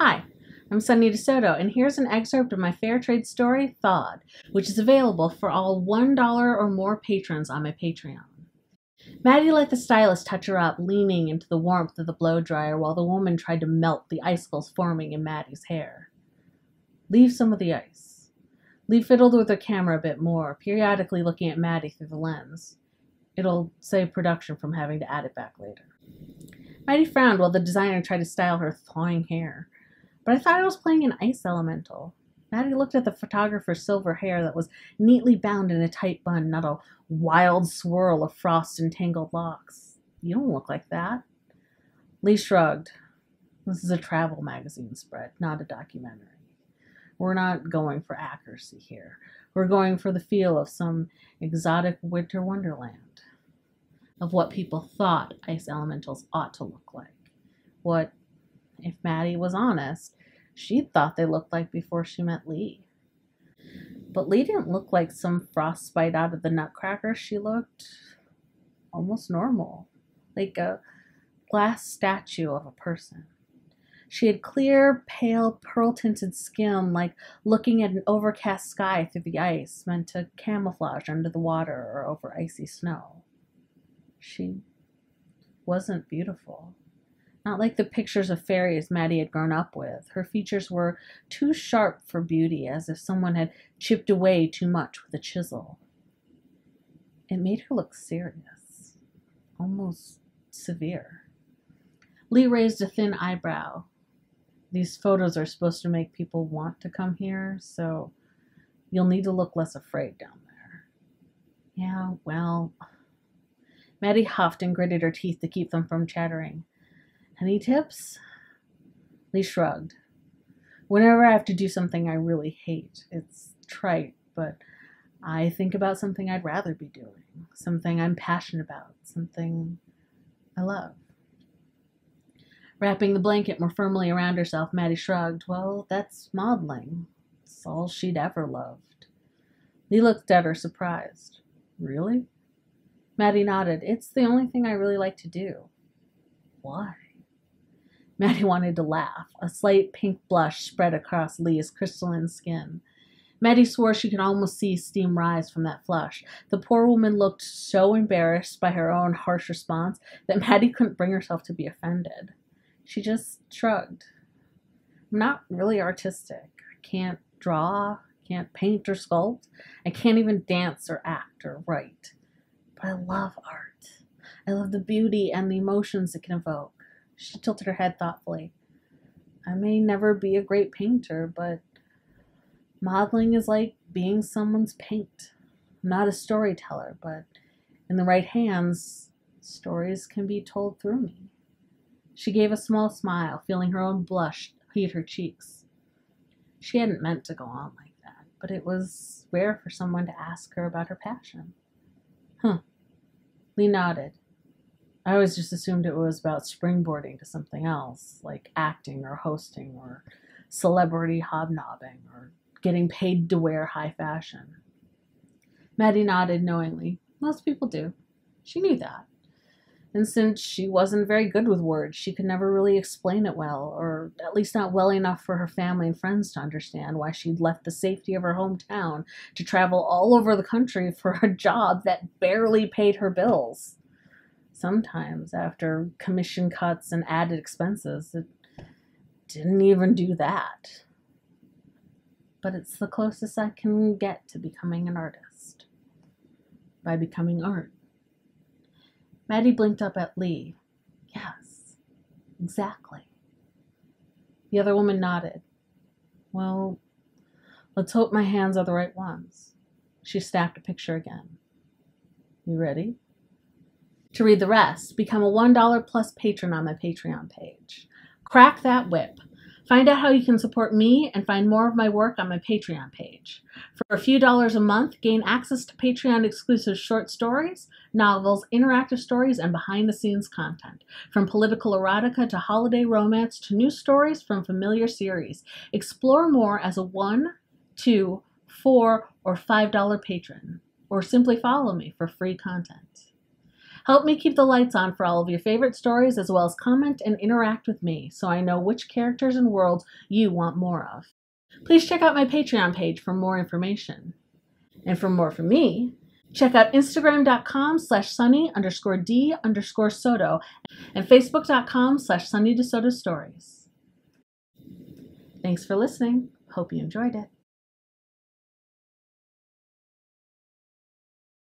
Hi, I'm Sonni de Soto, and here's an excerpt of my Faere Trade story, Thawed, which is available for all $1 or more patrons on my Patreon. Maddie let the stylist touch her up, leaning into the warmth of the blow dryer while the woman tried to melt the icicles forming in Maddie's hair. Leave some of the ice. Lee fiddled with her camera a bit more, periodically looking at Maddie through the lens. It'll save production from having to add it back later. Maddie frowned while the designer tried to style her thawing hair. But I thought I was playing an ice elemental. Maddie looked at the photographer's silver hair that was neatly bound in a tight bun, not a wild swirl of frost and tangled locks. You don't look like that. Lee shrugged. This is a travel magazine spread, not a documentary. We're not going for accuracy here. We're going for the feel of some exotic winter wonderland, of what people thought ice elementals ought to look like. What, if Maddie was honest, she thought they looked like before she met Lee. But Lee didn't look like some frostbite out of the Nutcracker. She looked almost normal, like a glass statue of a person. She had clear, pale, pearl-tinted skin, like looking at an overcast sky through the ice, meant to camouflage under the water or over icy snow. She wasn't beautiful. Not like the pictures of fairies Maddie had grown up with. Her features were too sharp for beauty, as if someone had chipped away too much with a chisel. It made her look serious, almost severe. Lee raised a thin eyebrow. These photos are supposed to make people want to come here, so you'll need to look less afraid down there. Yeah, well... Maddie huffed and gritted her teeth to keep them from chattering. Any tips? Lee shrugged. Whenever I have to do something I really hate, it's trite, but I think about something I'd rather be doing, something I'm passionate about, something I love. Wrapping the blanket more firmly around herself, Maddie shrugged. Well, that's modeling. It's all she'd ever loved. Lee looked at her, surprised. Really? Maddie nodded. It's the only thing I really like to do. Why? Maddie wanted to laugh. A slight pink blush spread across Lee's crystalline skin. Maddie swore she could almost see steam rise from that flush. The poor woman looked so embarrassed by her own harsh response that Maddie couldn't bring herself to be offended. She just shrugged. I'm not really artistic. I can't draw, can't paint or sculpt. I can't even dance or act or write. But I love art. I love the beauty and the emotions it can evoke. She tilted her head thoughtfully. I may never be a great painter, but modeling is like being someone's paint. I'm not a storyteller, but in the right hands, stories can be told through me. She gave a small smile, feeling her own blush heat her cheeks. She hadn't meant to go on like that, but it was rare for someone to ask her about her passion. Lee nodded. I always just assumed it was about springboarding to something else, like acting or hosting or celebrity hobnobbing or getting paid to wear high fashion. Maddie nodded knowingly. Most people do. She knew that. And since she wasn't very good with words, she could never really explain it well, or at least not well enough for her family and friends to understand why she'd left the safety of her hometown to travel all over the country for a job that barely paid her bills. Sometimes, after commission cuts and added expenses, it didn't even do that. But it's the closest I can get to becoming an artist. By becoming art. Maddie blinked up at Lee. Yes, exactly. The other woman nodded. Well, let's hope my hands are the right ones. She snapped a picture again. You ready? To read the rest, become a $1 plus patron on my Patreon page. Crack that whip. Find out how you can support me and find more of my work on my Patreon page. For a few dollars a month, gain access to Patreon-exclusive short stories, novels, interactive stories, and behind-the-scenes content. From political erotica to holiday romance to new stories from familiar series. Explore more as a $1, $2, $4, or $5 patron. Or simply follow me for free content. Help me keep the lights on for all of your favorite stories, as well as comment and interact with me so I know which characters and worlds you want more of. Please check out my Patreon page for more information. And for more from me, check out Instagram.com/Sonni_de_Soto and Facebook.com/Sonni de Soto Stories. Thanks for listening. Hope you enjoyed it.